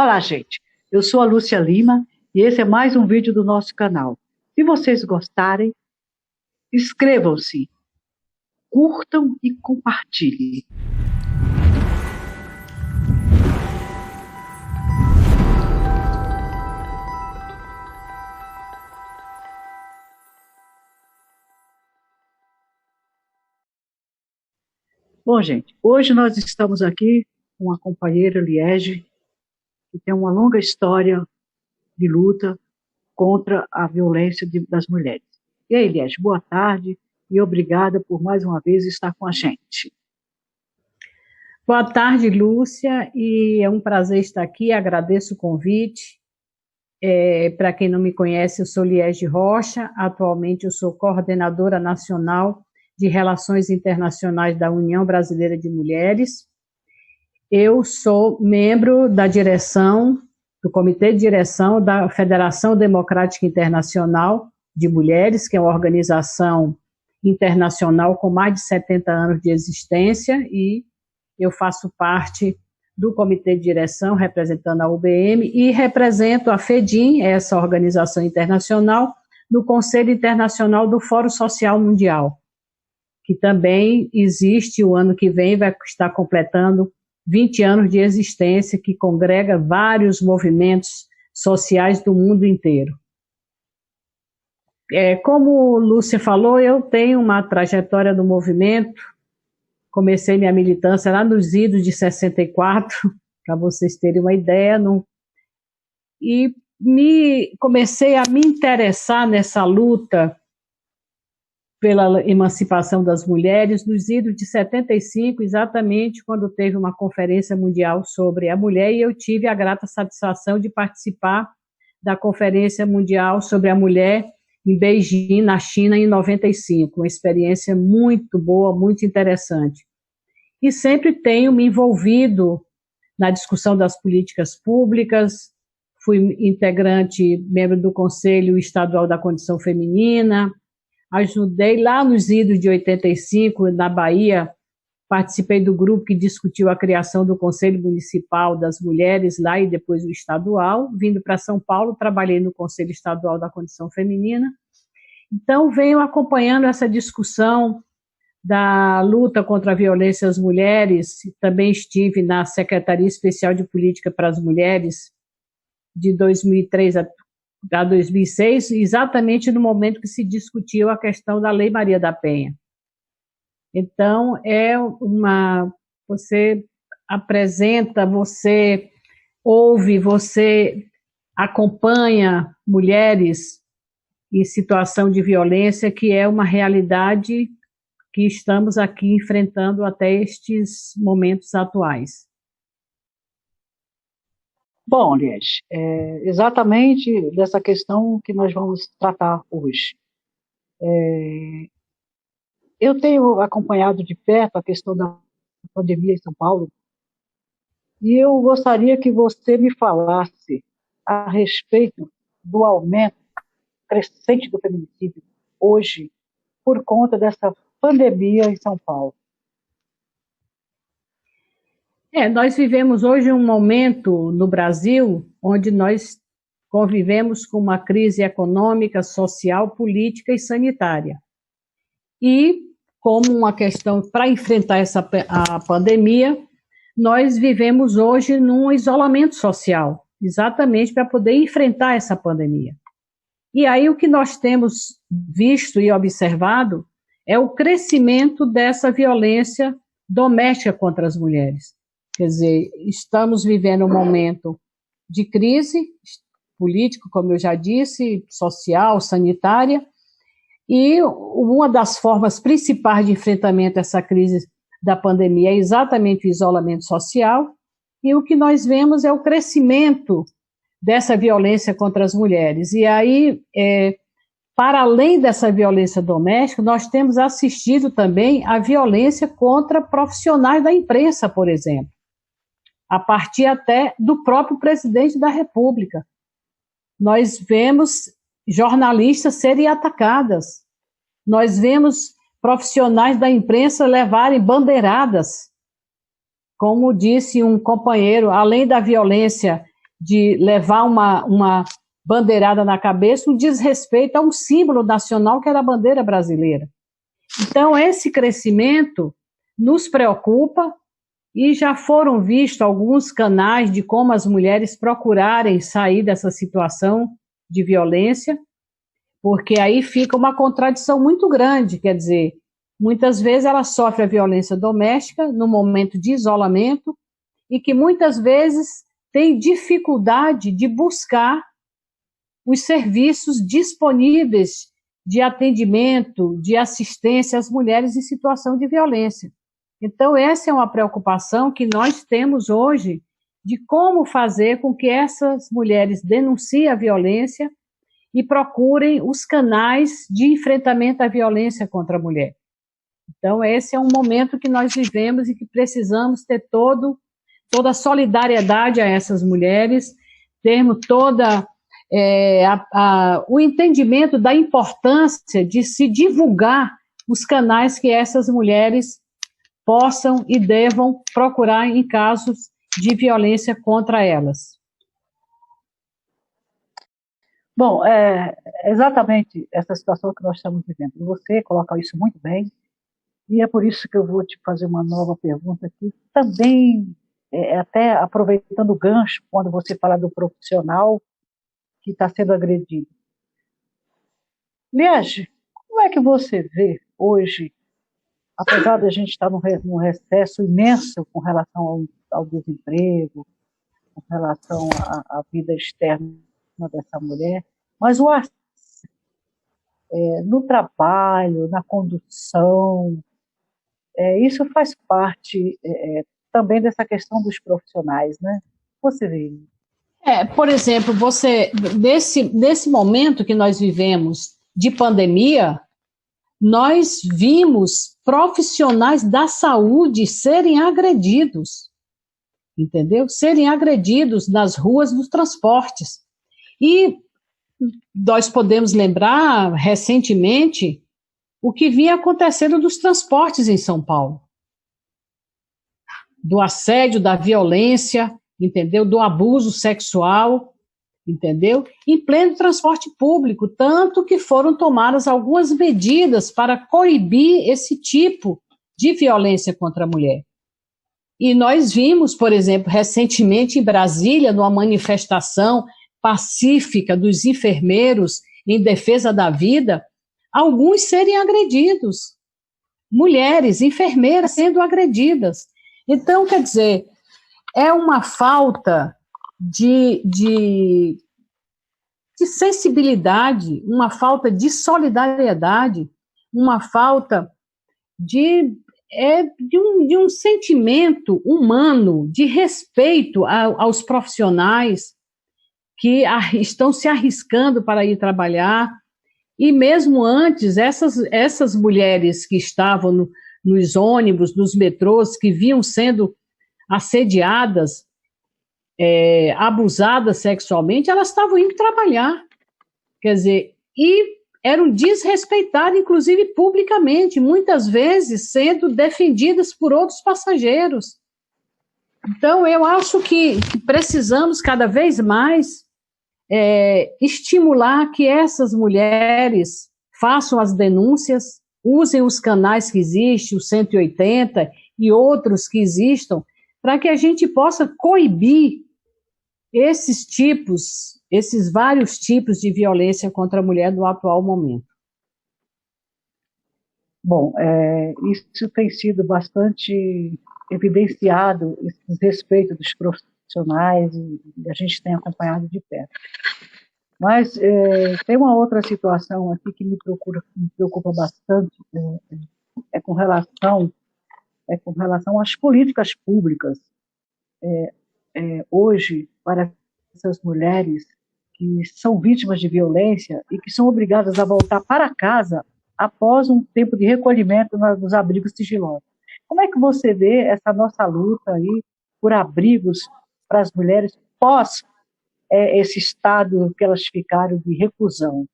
Olá, gente. Eu sou a Lúcia Lima e esse é mais um vídeo do nosso canal. Se vocês gostarem, inscrevam-se, curtam e compartilhem. Bom, gente, hoje nós estamos aqui com a companheira Liege, que tem uma longa história de luta contra a violência das mulheres. E aí, Liege, boa tarde e obrigada por mais uma vez estar com a gente. Boa tarde, Lúcia, e é um prazer estar aqui, agradeço o convite. Para quem não me conhece, eu sou Liege Rocha, atualmente eu sou coordenadora nacional de Relações Internacionais da União Brasileira de Mulheres. Eu sou membro da direção, do Comitê de Direção da Federação Democrática Internacional de Mulheres, que é uma organização internacional com mais de 70 anos de existência, e eu faço parte do Comitê de Direção, representando a UBM, e represento a FEDIM, essa organização internacional, no Conselho Internacional do Fórum Social Mundial, que também existe, o ano que vem vai estar completando 20 anos de existência, que congrega vários movimentos sociais do mundo inteiro. Como Lúcia falou, eu tenho uma trajetória no movimento, comecei minha militância lá nos idos de 64, para vocês terem uma ideia, e comecei a me interessar nessa luta pela emancipação das mulheres nos idos de 75, exatamente quando teve uma conferência mundial sobre a mulher, e eu tive a grata satisfação de participar da Conferência Mundial sobre a Mulher em Beijing, na China, em 95, uma experiência muito boa, muito interessante. E sempre tenho me envolvido na discussão das políticas públicas, fui integrante, membro do Conselho Estadual da Condição Feminina, ajudei lá nos idos de 85, na Bahia, participei do grupo que discutiu a criação do Conselho Municipal das Mulheres lá e depois o estadual. Vindo para São Paulo, trabalhei no Conselho Estadual da Condição Feminina. Então, venho acompanhando essa discussão da luta contra a violência às mulheres. Também estive na Secretaria Especial de Política para as Mulheres de 2003 a 2006, exatamente no momento que se discutiu a questão da Lei Maria da Penha. Então, você apresenta, você ouve, você acompanha mulheres em situação de violência, que é uma realidade que estamos aqui enfrentando até estes momentos atuais. Bom, Liege, exatamente dessa questão que nós vamos tratar hoje. Eu tenho acompanhado de perto a questão da pandemia em São Paulo, e eu gostaria que você me falasse a respeito do aumento crescente do feminicídio hoje, por conta dessa pandemia em São Paulo. Nós vivemos hoje um momento no Brasil onde nós convivemos com uma crise econômica, social, política e sanitária. E, como uma questão para enfrentar a pandemia, nós vivemos hoje num isolamento social, exatamente para poder enfrentar essa pandemia. E aí o que nós temos visto e observado é o crescimento dessa violência doméstica contra as mulheres. Quer dizer, estamos vivendo um momento de crise política, como eu já disse, social, sanitária, e uma das formas principais de enfrentamento a essa crise da pandemia é exatamente o isolamento social, e o que nós vemos é o crescimento dessa violência contra as mulheres. E aí, para além dessa violência doméstica, nós temos assistido também a violência contra profissionais da imprensa, por exemplo, a partir até do próprio presidente da República. Nós vemos jornalistas serem atacadas, nós vemos profissionais da imprensa levarem bandeiradas. Como disse um companheiro, além da violência de levar uma bandeirada na cabeça, um desrespeito a um símbolo nacional que era a bandeira brasileira. Então, esse crescimento nos preocupa e já foram vistos alguns canais de como as mulheres procurarem sair dessa situação de violência, porque aí fica uma contradição muito grande, quer dizer, muitas vezes ela sofre a violência doméstica no momento de isolamento e que muitas vezes tem dificuldade de buscar os serviços disponíveis de atendimento, de assistência às mulheres em situação de violência. Então, essa é uma preocupação que nós temos hoje de como fazer com que essas mulheres denunciem a violência e procurem os canais de enfrentamento à violência contra a mulher. Então, esse é um momento que nós vivemos e que precisamos ter toda a solidariedade a essas mulheres, termos o entendimento da importância de se divulgar os canais que essas mulheres possam e devam procurar em casos de violência contra elas. Bom, exatamente essa situação que nós estamos vivendo. Você coloca isso muito bem, e é por isso que eu vou te fazer uma nova pergunta aqui, também, até aproveitando o gancho, quando você fala do profissional que está sendo agredido. Liege, como é que você vê hoje, apesar de a gente estar num recesso imenso com relação ao desemprego, com relação à vida externa dessa mulher, mas no trabalho, na condução, isso faz parte também dessa questão dos profissionais, né? Você vê. Por exemplo, nesse momento que nós vivemos de pandemia, nós vimos profissionais da saúde serem agredidos, entendeu? Serem agredidos nas ruas dos transportes. E nós podemos lembrar, recentemente, o que vinha acontecendo dos transportes em São Paulo. Do assédio, da violência, entendeu? Do abuso sexual, entendeu? Em pleno transporte público, tanto que foram tomadas algumas medidas para coibir esse tipo de violência contra a mulher. E nós vimos, por exemplo, recentemente em Brasília, numa manifestação pacífica dos enfermeiros em defesa da vida, alguns serem agredidos. Mulheres, enfermeiras sendo agredidas. Então, quer dizer, é uma falta de sensibilidade, uma falta de solidariedade, uma falta de um sentimento humano, de respeito aos profissionais que estão se arriscando para ir trabalhar. E mesmo antes, essas mulheres que estavam nos ônibus, nos metrôs, que vinham sendo assediadas, abusadas sexualmente, elas estavam indo trabalhar. Quer dizer, e eram desrespeitadas, inclusive publicamente, muitas vezes sendo defendidas por outros passageiros. Então, eu acho que precisamos cada vez mais estimular que essas mulheres façam as denúncias, usem os canais que existem, o 180 e outros que existam, para que a gente possa coibir esses vários tipos de violência contra a mulher no atual momento. Bom, isso tem sido bastante evidenciado, esse desrespeito dos profissionais, e a gente tem acompanhado de perto. Mas tem uma outra situação aqui que me preocupa bastante, com relação às políticas públicas. Hoje, para essas mulheres que são vítimas de violência e que são obrigadas a voltar para casa após um tempo de recolhimento nos abrigos sigilosos. Como é que você vê essa nossa luta aí por abrigos para as mulheres pós esse estado que elas ficaram de reclusão?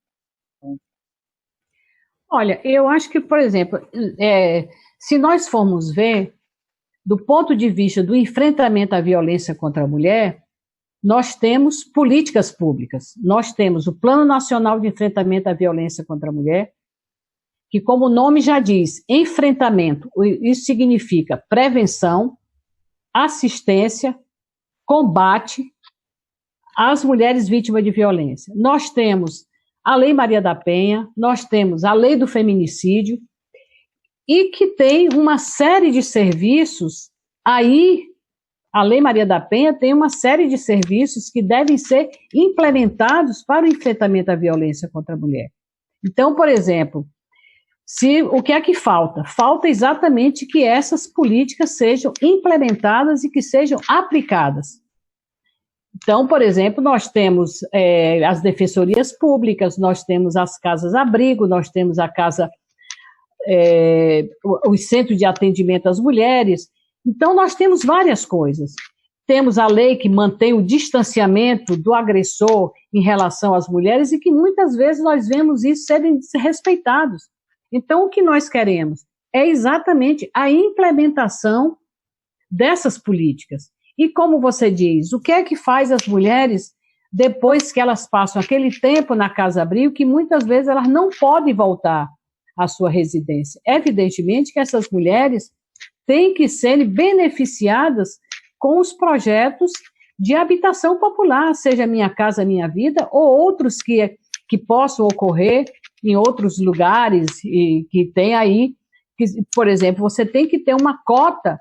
Olha, eu acho que, por exemplo, se nós formos ver, do ponto de vista do enfrentamento à violência contra a mulher, nós temos políticas públicas. Nós temos o Plano Nacional de Enfrentamento à Violência contra a Mulher, que, como o nome já diz, enfrentamento, isso significa prevenção, assistência, combate às mulheres vítimas de violência. Nós temos a Lei Maria da Penha, nós temos a Lei do Feminicídio, e que tem uma série de serviços aí. A Lei Maria da Penha tem uma série de serviços que devem ser implementados para o enfrentamento à violência contra a mulher. Então, por exemplo, o que é que falta? Falta exatamente que essas políticas sejam implementadas e que sejam aplicadas. Então, por exemplo, nós temos as defensorias públicas, nós temos as casas-abrigo, nós temos os centros de atendimento às mulheres. Então, nós temos várias coisas. Temos a lei que mantém o distanciamento do agressor em relação às mulheres e que muitas vezes nós vemos isso serem respeitados. Então, o que nós queremos é exatamente a implementação dessas políticas. E como você diz, o que é que faz as mulheres depois que elas passam aquele tempo na casa-abrigo que muitas vezes elas não podem voltar à sua residência? Evidentemente que essas mulheres têm que ser beneficiadas com os projetos de habitação popular, seja Minha Casa Minha Vida, ou outros que possam ocorrer em outros lugares, e que tem aí, por exemplo, você tem que ter uma cota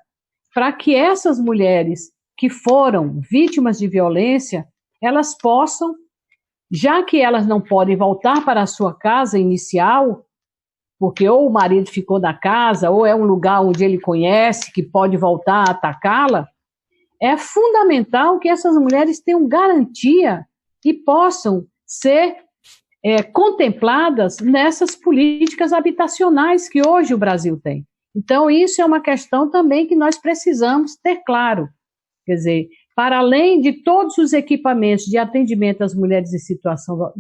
para que essas mulheres que foram vítimas de violência, elas possam, já que elas não podem voltar para a sua casa inicial, porque ou o marido ficou da casa, ou é um lugar onde ele conhece, que pode voltar a atacá-la, é fundamental que essas mulheres tenham garantia e possam ser contempladas nessas políticas habitacionais que hoje o Brasil tem. Então, isso é uma questão também que nós precisamos ter claro. Quer dizer, para além de todos os equipamentos de atendimento às mulheres em situação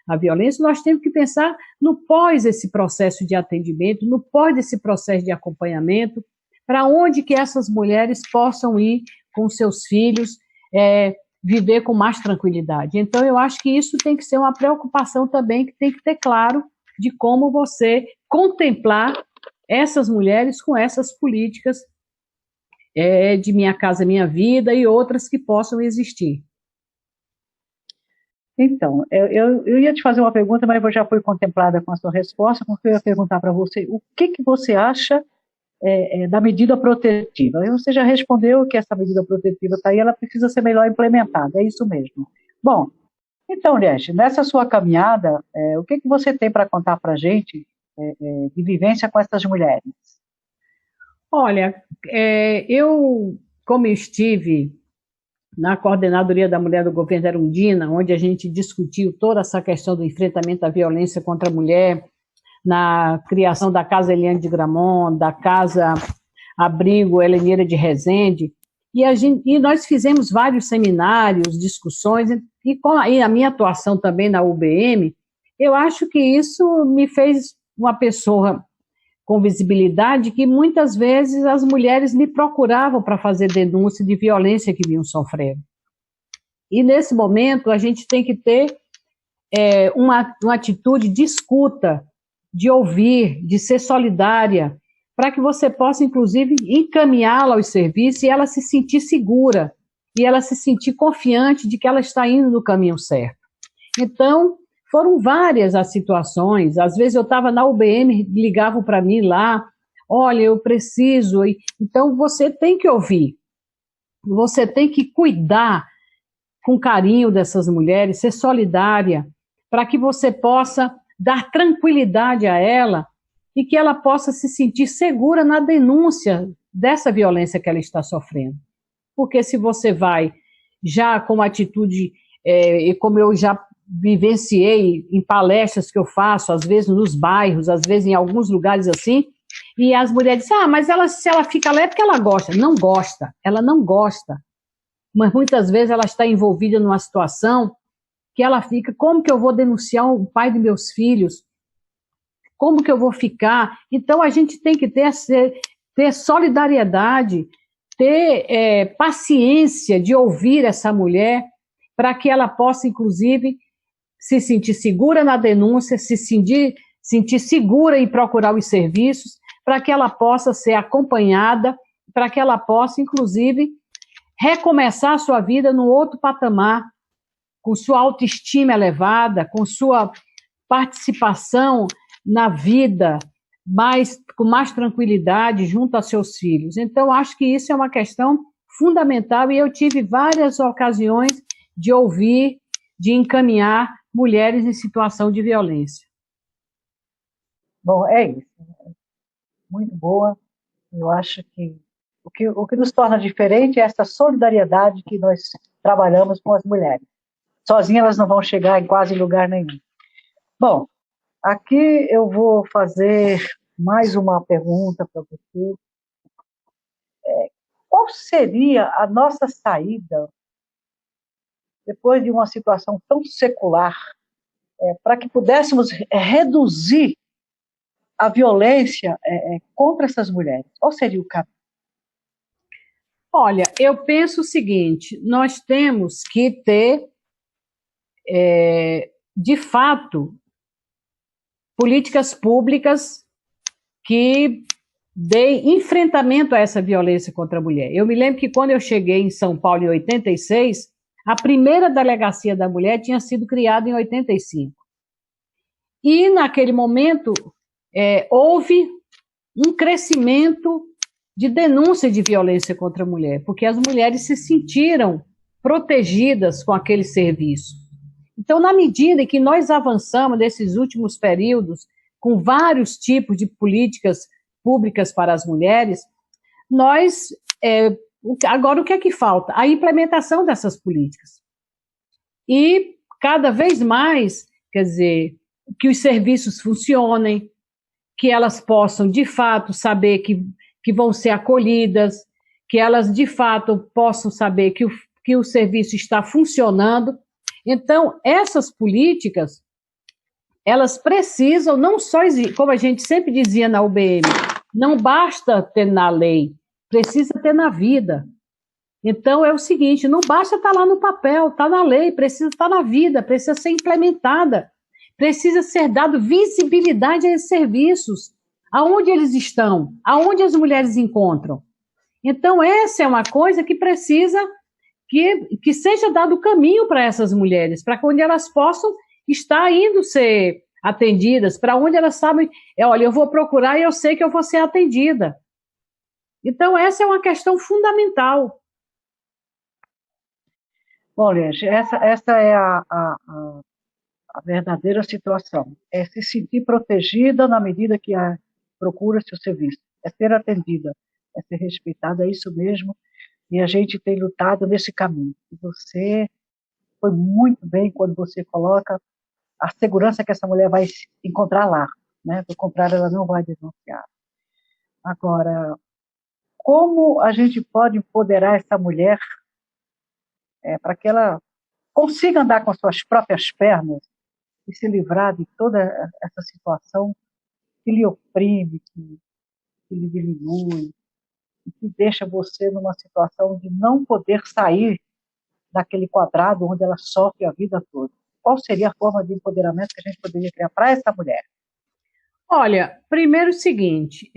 à violência, nós temos que pensar no pós esse processo de atendimento, no pós esse processo de acompanhamento, para onde que essas mulheres possam ir com seus filhos, viver com mais tranquilidade. Então, eu acho que isso tem que ser uma preocupação também, que tem que ter claro de como você contemplar essas mulheres com essas políticas de Minha Casa Minha Vida e outras que possam existir. Então, eu ia te fazer uma pergunta, mas já foi contemplada com a sua resposta, porque eu ia perguntar para você o que você acha da medida protetiva. Você já respondeu que essa medida protetiva está aí, ela precisa ser melhor implementada, é isso mesmo. Bom, então, Liette, nessa sua caminhada, o que você tem para contar para a gente de vivência com essas mulheres? Olha, como eu estive na Coordenadoria da Mulher do Governo Erundina, onde a gente discutiu toda essa questão do enfrentamento à violência contra a mulher, na criação da Casa Eliane de Gramont, da Casa Abrigo Heleneira de Resende, e nós fizemos vários seminários, discussões, e a minha atuação também na UBM, eu acho que isso me fez uma pessoa com visibilidade, que muitas vezes as mulheres me procuravam para fazer denúncia de violência que vinham sofrendo. E nesse momento a gente tem que ter uma atitude de escuta, de ouvir, de ser solidária, para que você possa, inclusive, encaminhá-la aos serviços e ela se sentir segura, e ela se sentir confiante de que ela está indo no caminho certo. Então, foram várias as situações. Às vezes eu estava na UBM, ligavam para mim lá, olha, eu preciso. Então, você tem que ouvir, você tem que cuidar com carinho dessas mulheres, ser solidária, para que você possa dar tranquilidade a ela e que ela possa se sentir segura na denúncia dessa violência que ela está sofrendo. Porque se você vai já com uma atitude, e como eu já vivenciei em palestras que eu faço, às vezes nos bairros, às vezes em alguns lugares assim, e as mulheres dizem, mas se ela fica lá é porque ela gosta. Não gosta, ela não gosta. Mas muitas vezes ela está envolvida numa situação que ela fica, como que eu vou denunciar o pai dos meus filhos? Como que eu vou ficar? Então a gente tem que ter solidariedade, ter paciência de ouvir essa mulher para que ela possa, inclusive, se sentir segura na denúncia, se sentir segura em procurar os serviços, para que ela possa ser acompanhada, para que ela possa, inclusive, recomeçar a sua vida num outro patamar, com sua autoestima elevada, com sua participação na vida com mais tranquilidade junto a seus filhos. Então, acho que isso é uma questão fundamental e eu tive várias ocasiões de ouvir, de encaminhar mulheres em situação de violência. Bom, é isso. Muito boa. Eu acho que o que nos torna diferente é essa solidariedade que nós trabalhamos com as mulheres. Sozinhas elas não vão chegar em quase lugar nenhum. Bom, aqui eu vou fazer mais uma pergunta para você. Qual seria a nossa saída depois de uma situação tão secular, para que pudéssemos reduzir a violência contra essas mulheres? Qual seria o caminho? Olha, eu penso o seguinte, nós temos que ter, de fato, políticas públicas que deem enfrentamento a essa violência contra a mulher. Eu me lembro que quando eu cheguei em São Paulo em 86, a primeira delegacia da mulher tinha sido criada em 85. E, naquele momento, houve um crescimento de denúncia de violência contra a mulher, porque as mulheres se sentiram protegidas com aquele serviço. Então, na medida em que nós avançamos nesses últimos períodos, com vários tipos de políticas públicas para as mulheres, agora o que é que falta? A implementação dessas políticas. E, cada vez mais, quer dizer, que os serviços funcionem, que elas possam, de fato, saber que vão ser acolhidas, que elas, de fato, possam saber que o serviço está funcionando. Então, essas políticas, elas precisam não só, como a gente sempre dizia na UBM, não basta ter na lei, precisa ter na vida. Então, é o seguinte, não basta estar lá no papel, está na lei, precisa estar na vida, precisa ser implementada, precisa ser dado visibilidade a esses serviços, aonde eles estão, aonde as mulheres encontram. Então, essa é uma coisa que precisa que seja dado caminho para essas mulheres, para onde elas possam estar indo ser atendidas, para onde elas sabem, olha, eu vou procurar e eu sei que eu vou ser atendida. Então, essa é uma questão fundamental. Bom, gente, essa é a verdadeira situação. É se sentir protegida na medida que procura seu serviço. É ser atendida, é ser respeitada, é isso mesmo. E a gente tem lutado nesse caminho. E você foi muito bem quando você coloca a segurança que essa mulher vai encontrar lá, né? Do contrário, ela não vai denunciar. Agora, como a gente pode empoderar essa mulher para que ela consiga andar com as suas próprias pernas e se livrar de toda essa situação que lhe oprime, que lhe diminui, e que deixa você numa situação de não poder sair daquele quadrado onde ela sofre a vida toda? Qual seria a forma de empoderamento que a gente poderia criar para essa mulher? Olha, primeiro o seguinte,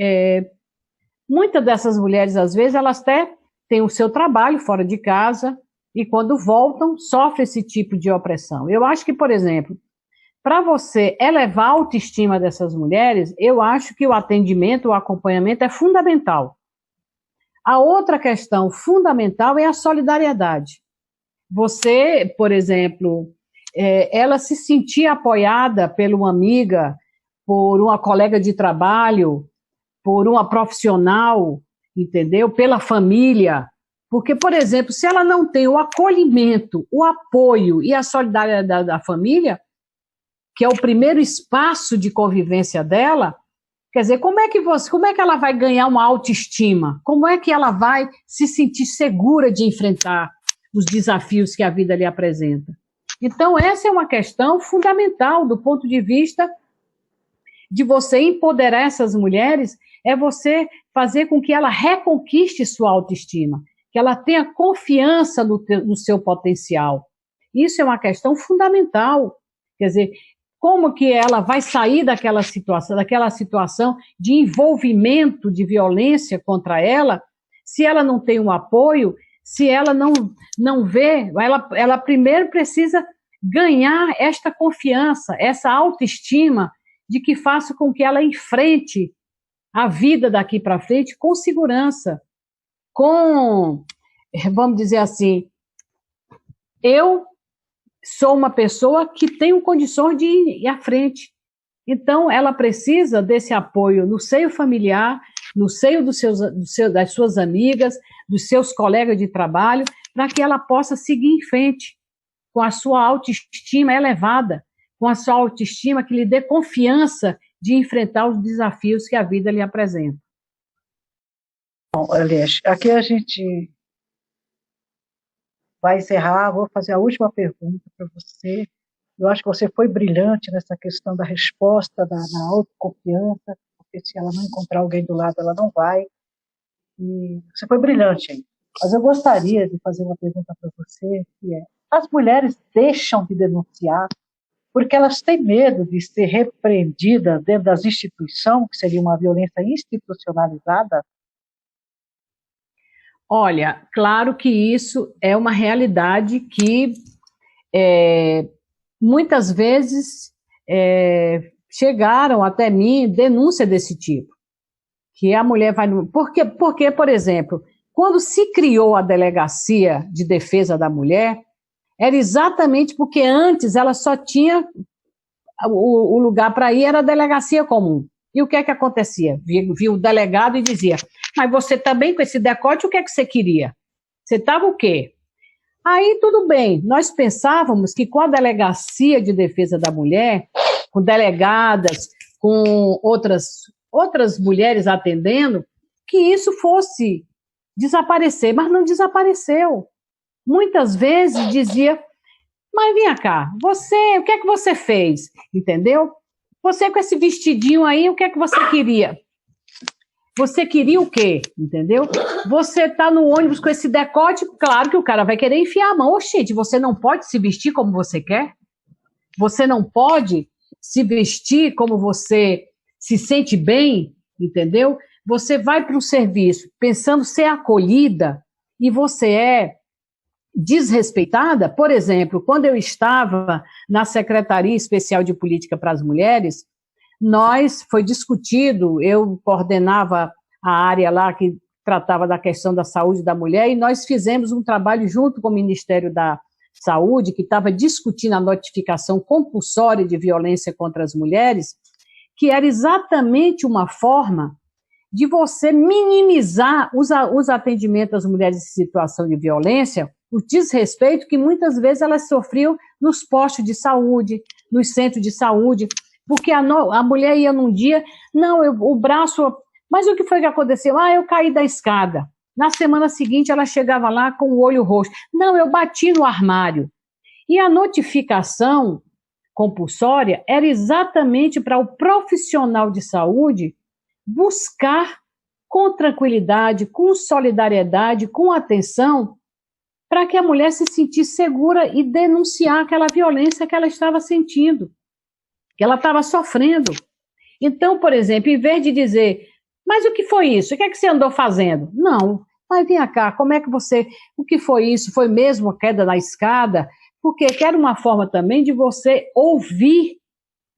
muitas dessas mulheres, às vezes, elas até têm o seu trabalho fora de casa e quando voltam, sofrem esse tipo de opressão. Eu acho que, por exemplo, para você elevar a autoestima dessas mulheres, eu acho que o atendimento, o acompanhamento é fundamental. A outra questão fundamental é a solidariedade. Você, por exemplo, ela se sentir apoiada por uma amiga, por uma colega de trabalho, por uma profissional, entendeu? Pela família. Porque, por exemplo, se ela não tem o acolhimento, o apoio e a solidariedade da família, que é o primeiro espaço de convivência dela, quer dizer, como é que ela vai ganhar uma autoestima? Como é que ela vai se sentir segura de enfrentar os desafios que a vida lhe apresenta? Então, essa é uma questão fundamental do ponto de vista de você empoderar essas mulheres, é você fazer com que ela reconquiste sua autoestima, que ela tenha confiança no seu potencial. Isso é uma questão fundamental. Quer dizer, como que ela vai sair daquela situação de envolvimento de violência contra ela, se ela não tem um apoio, se ela não vê, ela primeiro precisa ganhar esta confiança, essa autoestima de que faça com que ela enfrente a vida daqui para frente com segurança, vamos dizer assim, eu sou uma pessoa que tenho condições de ir à frente. Então, ela precisa desse apoio no seio familiar, no seio das suas amigas, dos seus colegas de trabalho, para que ela possa seguir em frente com a sua autoestima elevada, com a sua autoestima que lhe dê confiança de enfrentar os desafios que a vida lhe apresenta. Bom, Elias, aqui a gente vai encerrar, vou fazer a última pergunta para você. Eu acho que você foi brilhante nessa questão da resposta, da autoconfiança, porque se ela não encontrar alguém do lado, ela não vai. E você foi brilhante aí. Mas eu gostaria de fazer uma pergunta para você, que é: as mulheres deixam de denunciar porque elas têm medo de ser repreendidas dentro das instituições, que seria uma violência institucionalizada? Olha, claro que isso é uma realidade que muitas vezes chegaram até mim denúncia desse tipo, que a mulher vai... Porque, por exemplo, quando se criou a Delegacia de Defesa da Mulher, era exatamente porque antes ela só tinha o lugar para ir, era a delegacia comum. E o que é que acontecia? Via o delegado e dizia: mas você também com esse decote, o que é que você queria? Você estava o quê? Aí tudo bem, nós pensávamos que com a Delegacia de Defesa da Mulher, com delegadas, com outras mulheres atendendo, que isso fosse desaparecer, mas não desapareceu. Muitas vezes dizia: mas vinha cá, o que é que você fez? Entendeu? Você com esse vestidinho aí, o que é que você queria? Você queria o quê? Entendeu? Você tá no ônibus com esse decote, claro que o cara vai querer enfiar a mão. Oxente, você não pode se vestir como você quer? Você não pode se vestir como você se sente bem? Entendeu? Você vai para um serviço pensando ser acolhida e você é desrespeitada. Por exemplo, quando eu estava na Secretaria Especial de Política para as Mulheres, foi discutido, eu coordenava a área lá que tratava da questão da saúde da mulher, e nós fizemos um trabalho junto com o Ministério da Saúde, que estava discutindo a notificação compulsória de violência contra as mulheres, que era exatamente uma forma de você minimizar os atendimentos às mulheres em situação de violência, o desrespeito que muitas vezes elas sofriam nos postos de saúde, nos centros de saúde, porque a mulher ia num dia, o braço... Mas o que foi que aconteceu? Eu caí da escada. Na semana seguinte, ela chegava lá com o olho roxo. Não, eu bati no armário. E a notificação compulsória era exatamente para o profissional de saúde buscar com tranquilidade, com solidariedade, com atenção, para que a mulher se sentisse segura e denunciar aquela violência que ela estava sentindo, que ela estava sofrendo. Então, por exemplo, em vez de dizer: mas o que foi isso? O que é que você andou fazendo? Não, mas vem cá, o que foi isso? Foi mesmo a queda da escada? Porque era uma forma também de você ouvir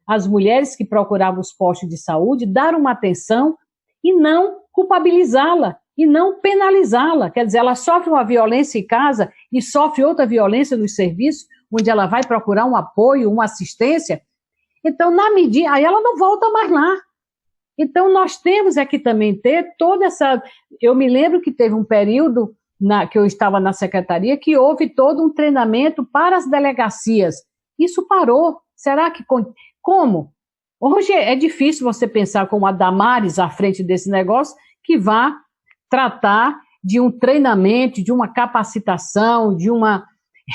as mulheres que procuravam os postos de saúde, dar uma atenção e não culpabilizá-la, e não penalizá-la. Quer dizer, ela sofre uma violência em casa e sofre outra violência nos serviços, onde ela vai procurar um apoio, uma assistência. Então, na medida, aí ela não volta mais lá. Então, nós temos aqui também ter toda essa... Eu me lembro que teve um período que eu estava na secretaria que houve todo um treinamento para as delegacias. Isso parou. Será que... Como? Hoje é difícil você pensar como a Damares à frente desse negócio que vá tratar de um treinamento, de uma capacitação, de uma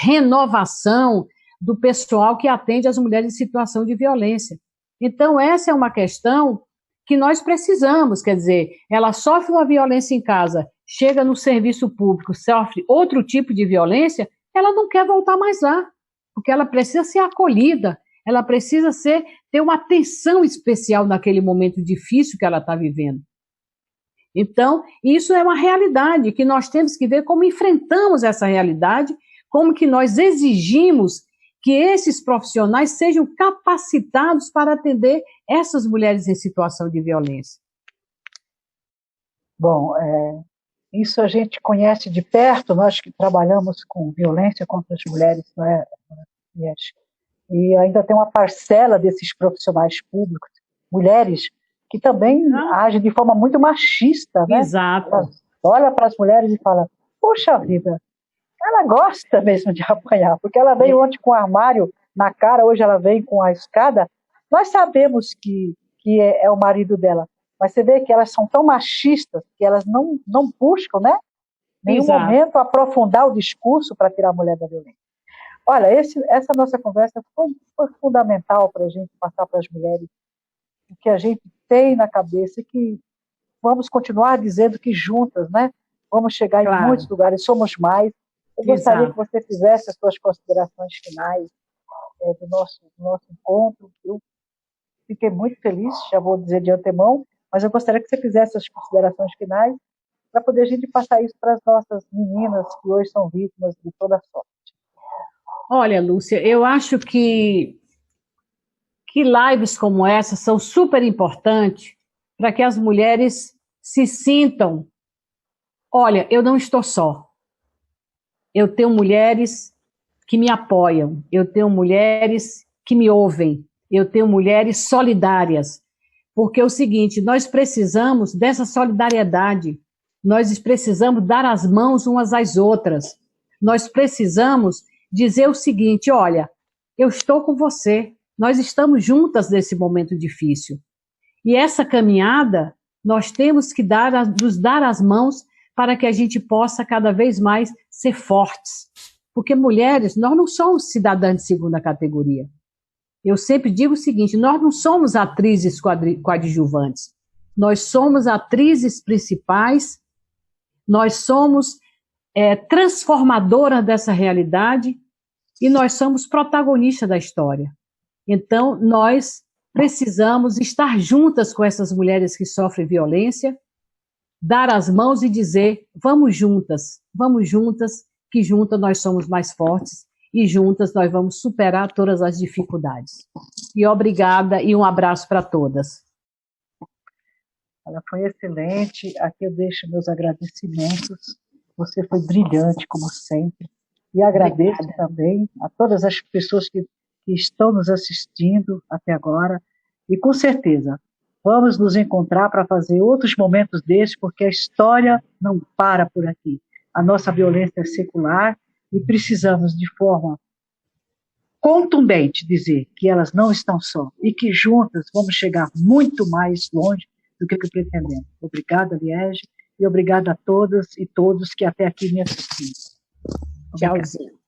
renovação do pessoal que atende as mulheres em situação de violência. Então, essa é uma questão que nós precisamos, quer dizer, ela sofre uma violência em casa, chega no serviço público, sofre outro tipo de violência, ela não quer voltar mais lá. porque ela precisa ser acolhida, ela precisa ter uma atenção especial naquele momento difícil que ela está vivendo. Então, isso é uma realidade que nós temos que ver como enfrentamos essa realidade, como que nós exigimos que esses profissionais sejam capacitados para atender essas mulheres em situação de violência. Bom, isso a gente conhece de perto, nós que trabalhamos com violência contra as mulheres, não é? E ainda tem uma parcela desses profissionais públicos, mulheres, que também agem de forma muito machista, né? Exato. Ela olha para as mulheres e fala, poxa vida, ela gosta mesmo de apanhar, porque ela veio ontem com o armário na cara, hoje ela vem com a escada. Nós sabemos que é o marido dela, mas você vê que elas são tão machistas que elas não buscam, né? Em nenhum momento aprofundar o discurso para tirar a mulher da violência. Olha, essa nossa conversa foi fundamental para a gente passar para as mulheres o que a gente tem na cabeça e que vamos continuar dizendo que juntas, né? Vamos chegar em muitos lugares, somos mais. Eu gostaria que você fizesse as suas considerações finais do nosso encontro. Eu fiquei muito feliz, já vou dizer de antemão, mas eu gostaria que você fizesse as considerações finais para poder a gente passar isso para as nossas meninas que hoje são vítimas de toda sorte. Olha, Lúcia, eu acho que lives como essa são super importantes para que as mulheres se sintam, olha, eu não estou só. Eu tenho mulheres que me apoiam, eu tenho mulheres que me ouvem, eu tenho mulheres solidárias. Porque é o seguinte, nós precisamos dessa solidariedade, nós precisamos dar as mãos umas às outras, nós precisamos dizer o seguinte, olha, eu estou com você, nós estamos juntas nesse momento difícil. E essa caminhada, nós temos que nos dar as mãos para que a gente possa cada vez mais ser fortes. Porque mulheres, nós não somos cidadãs de segunda categoria. Eu sempre digo o seguinte, nós não somos atrizes coadjuvantes, nós somos atrizes principais, nós somos transformadoras dessa realidade e nós somos protagonistas da história. Então, nós precisamos estar juntas com essas mulheres que sofrem violência, dar as mãos e dizer, vamos juntas, que juntas nós somos mais fortes e juntas nós vamos superar todas as dificuldades. E obrigada e um abraço para todas. Ela foi excelente, aqui eu deixo meus agradecimentos, você foi brilhante como sempre, e agradeço também a todas as pessoas que estão nos assistindo até agora, e com certeza vamos nos encontrar para fazer outros momentos desses, porque a história não para por aqui. A nossa violência é secular e precisamos, de forma contundente, dizer que elas não estão só e que juntas vamos chegar muito mais longe do que pretendemos. Obrigada, Liege, e obrigada a todas e todos que até aqui me assistiram. Tchauzinho.